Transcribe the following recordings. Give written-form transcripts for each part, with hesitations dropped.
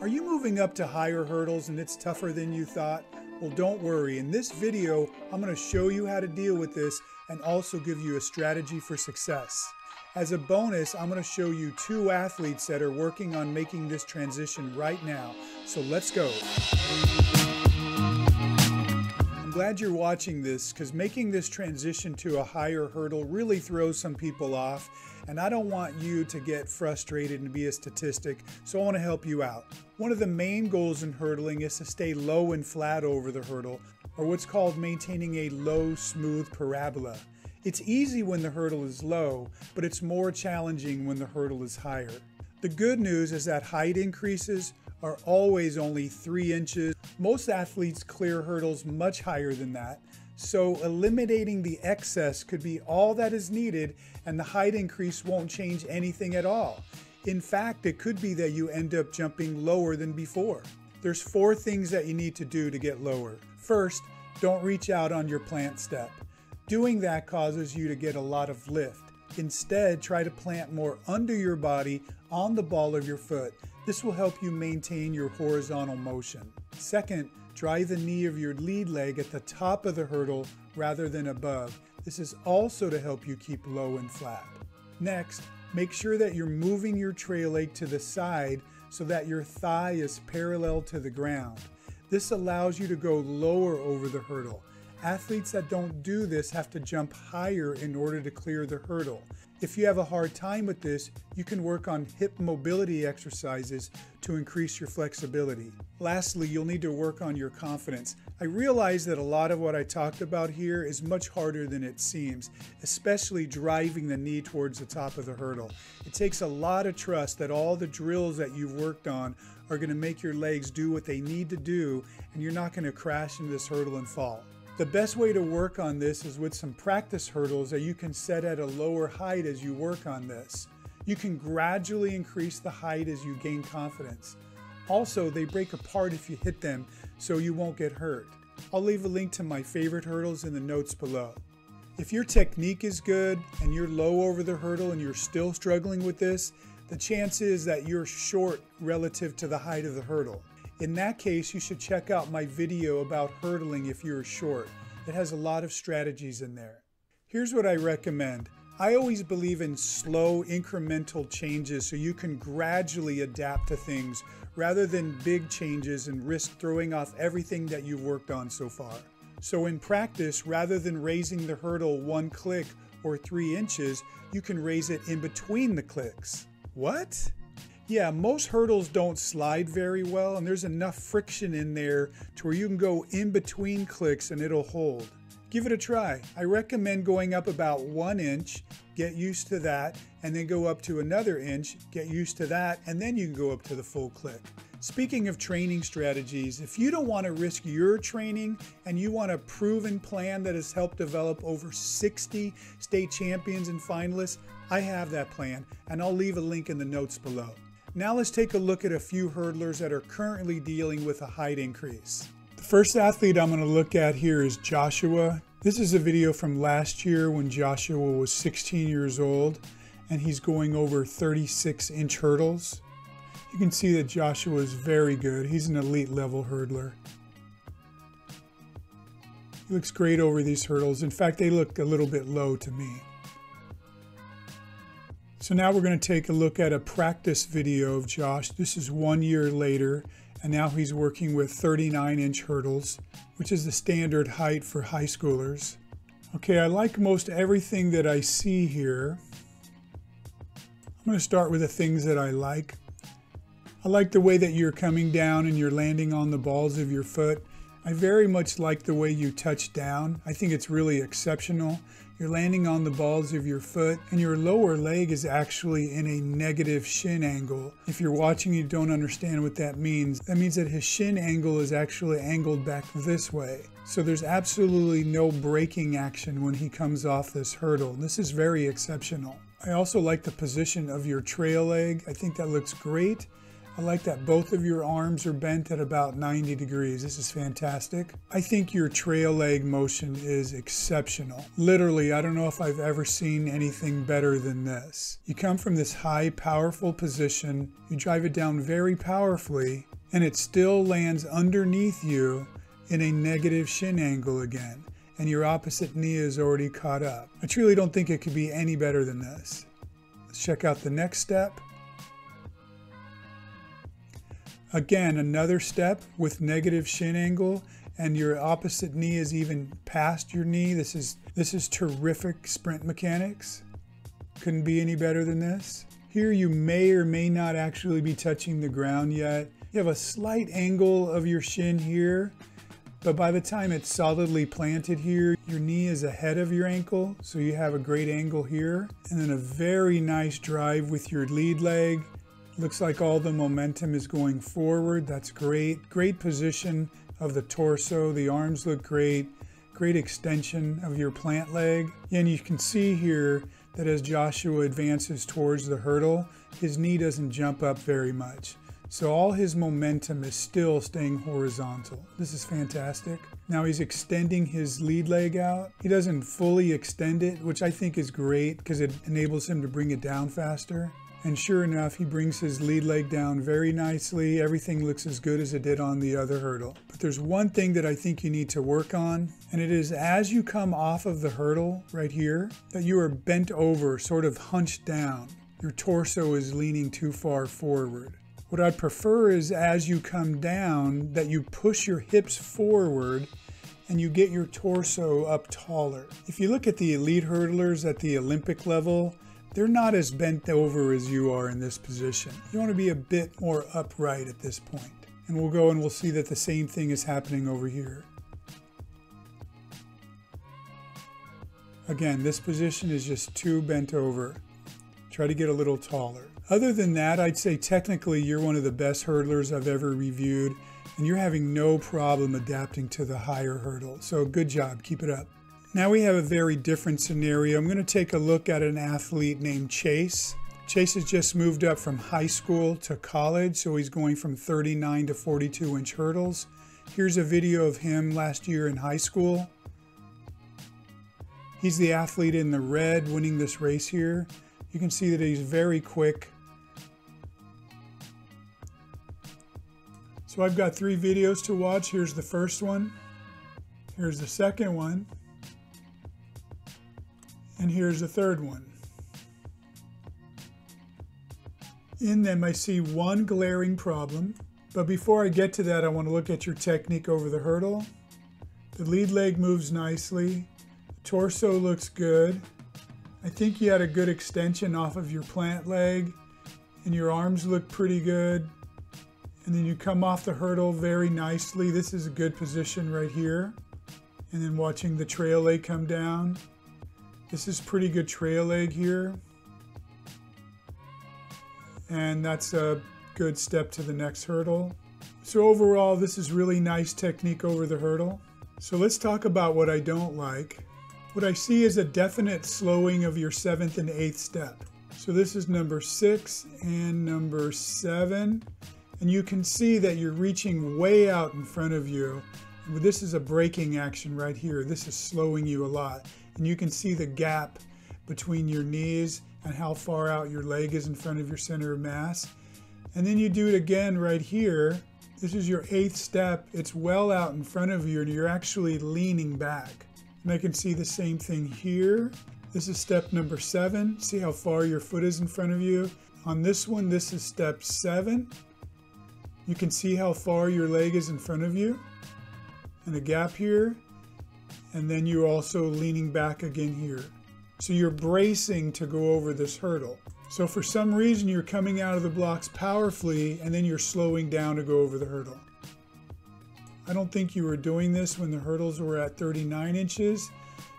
Are you moving up to higher hurdles and it's tougher than you thought? Well, don't worry. In this video, I'm going to show you how to deal with this and also give you a strategy for success. As a bonus, I'm going to show you 2 athletes that are working on making this transition right now. So let's go. I'm glad you're watching this because making this transition to a higher hurdle really throws some people off, and I don't want you to get frustrated and be a statistic, so I want to help you out. One of the main goals in hurdling is to stay low and flat over the hurdle, or what's called maintaining a low, smooth parabola. It's easy when the hurdle is low, but it's more challenging when the hurdle is higher. The good news is that height increases are always only 3 inches. Most athletes clear hurdles much higher than that, so eliminating the excess could be all that is needed, and the height increase won't change anything at all. In fact, it could be that you end up jumping lower than before. There's 4 things that you need to do to get lower. First, don't reach out on your plant step. Doing that causes you to get a lot of lift. Instead, try to plant more under your body on the ball of your foot. This will help you maintain your horizontal motion. Second, drive the knee of your lead leg at the top of the hurdle rather than above. This is also to help you keep low and flat. Next, make sure that you're moving your trail leg to the side so that your thigh is parallel to the ground. This allows you to go lower over the hurdle. Athletes that don't do this have to jump higher in order to clear the hurdle. If you have a hard time with this, you can work on hip mobility exercises to increase your flexibility. Lastly, you'll need to work on your confidence. I realize that a lot of what I talked about here is much harder than it seems, especially driving the knee towards the top of the hurdle. It takes a lot of trust that all the drills that you've worked on are going to make your legs do what they need to do, and you're not going to crash into this hurdle and fall. The best way to work on this is with some practice hurdles that you can set at a lower height as you work on this. You can gradually increase the height as you gain confidence. Also, they break apart if you hit them, so you won't get hurt. I'll leave a link to my favorite hurdles in the notes below. If your technique is good and you're low over the hurdle and you're still struggling with this, the chance is that you're short relative to the height of the hurdle. In that case, you should check out my video about hurdling if you're short. It has a lot of strategies in there. Here's what I recommend. I always believe in slow incremental changes so you can gradually adapt to things rather than big changes and risk throwing off everything that you've worked on so far. So in practice, rather than raising the hurdle 1 click or 3 inches, you can raise it in between the clicks. What? Yeah, most hurdles don't slide very well, and there's enough friction in there to where you can go in between clicks and it'll hold. Give it a try. I recommend going up about 1 inch, get used to that, and then go up to another inch, get used to that, and then you can go up to the full click. Speaking of training strategies, if you don't want to risk your training and you want a proven plan that has helped develop over 60 state champions and finalists, I have that plan, and I'll leave a link in the notes below. Now let's take a look at a few hurdlers that are currently dealing with a height increase. The first athlete I'm going to look at here is Joshua. This is a video from last year when Joshua was 16 years old and he's going over 36-inch hurdles. You can see that Joshua is very good. He's an elite level hurdler. He looks great over these hurdles. In fact, they look a little bit low to me. So now we're going to take a look at a practice video of Josh. This is 1 year later, and now he's working with 39-inch hurdles, which is the standard height for high schoolers. Okay, I like most everything that I see here. I'm going to start with the things that I like. I like the way that you're coming down and you're landing on the balls of your foot. I very much like the way you touch down. I think it's really exceptional. You're landing on the balls of your foot and your lower leg is actually in a negative shin angle. If you're watching, you don't understand what that means. That means that his shin angle is actually angled back this way. So there's absolutely no braking action when he comes off this hurdle. This is very exceptional. I also like the position of your trail leg. I think that looks great. I like that both of your arms are bent at about 90 degrees. This is fantastic. I think your trail leg motion is exceptional. Literally, I don't know if I've ever seen anything better than this. You come from this high, powerful position, you drive it down very powerfully, and it still lands underneath you in a negative shin angle again, and your opposite knee is already caught up. I truly don't think it could be any better than this. Let's check out the next step. Again, another step with negative shin angle, and your opposite knee is even past your knee. This is terrific sprint mechanics. Couldn't be any better than this. Here you may or may not actually be touching the ground yet. You have a slight angle of your shin here, but by the time it's solidly planted here, your knee is ahead of your ankle, so you have a great angle here. And then a very nice drive with your lead leg. Looks like all the momentum is going forward. That's great. Great position of the torso. The arms look great. Great extension of your plant leg. And you can see here that as Joshua advances towards the hurdle, his knee doesn't jump up very much. So all his momentum is still staying horizontal. This is fantastic. Now he's extending his lead leg out. He doesn't fully extend it, which I think is great because it enables him to bring it down faster. And sure enough, he brings his lead leg down very nicely. Everything looks as good as it did on the other hurdle. But there's one thing that I think you need to work on, and it is as you come off of the hurdle right here, that you are bent over, sort of hunched down. Your torso is leaning too far forward. What I'd prefer is as you come down, that you push your hips forward and you get your torso up taller. If you look at the elite hurdlers at the Olympic level, they're not as bent over as you are in this position. You want to be a bit more upright at this point. And we'll go and we'll see that the same thing is happening over here. Again, this position is just too bent over. Try to get a little taller. Other than that, I'd say technically you're one of the best hurdlers I've ever reviewed, and you're having no problem adapting to the higher hurdle. So good job, keep it up. Now we have a very different scenario. I'm going to take a look at an athlete named Chase. Chase has just moved up from high school to college, so he's going from 39 to 42-inch hurdles. Here's a video of him last year in high school. He's the athlete in the red winning this race here. You can see that he's very quick. So I've got 3 videos to watch. Here's the first one. Here's the second one. And here's the third one. In them, I see one glaring problem. But before I get to that, I want to look at your technique over the hurdle. The lead leg moves nicely. The torso looks good. I think you had a good extension off of your plant leg. And your arms look pretty good. And then you come off the hurdle very nicely. This is a good position right here. And then watching the trail leg come down. This is pretty good trail leg here. And that's a good step to the next hurdle. So overall, this is really nice technique over the hurdle. So let's talk about what I don't like. What I see is a definite slowing of your 7th and 8th step. So this is number 6 and number 7. And you can see that you're reaching way out in front of you. And this is a braking action right here. This is slowing you a lot. And you can see the gap between your knees and how far out your leg is in front of your center of mass. And then you do it again right here. This is your 8th step. It's well out in front of you and you're actually leaning back. And I can see the same thing here. This is step number 7. See how far your foot is in front of you. On this one, this is step 7. You can see how far your leg is in front of you and a gap here. And then you're also leaning back again here. So you're bracing to go over this hurdle. So for some reason you're coming out of the blocks powerfully and then you're slowing down to go over the hurdle. I don't think you were doing this when the hurdles were at 39 inches.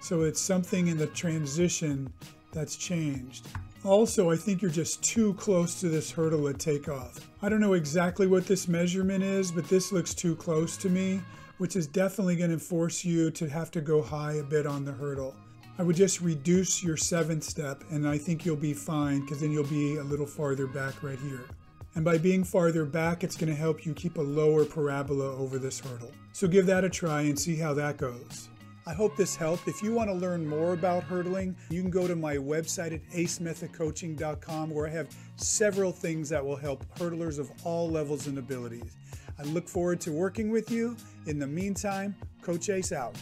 So it's something in the transition that's changed. Also, I think you're just too close to this hurdle at takeoff. I don't know exactly what this measurement is, but this looks too close to me, which is definitely going to force you to have to go high a bit on the hurdle. I would just reduce your 7th step and I think you'll be fine because then you'll be a little farther back right here. And by being farther back, it's going to help you keep a lower parabola over this hurdle. So give that a try and see how that goes. I hope this helped. If you want to learn more about hurdling, you can go to my website at acemethodcoaching.com, where I have several things that will help hurdlers of all levels and abilities. I look forward to working with you. In the meantime, Coach Ace out.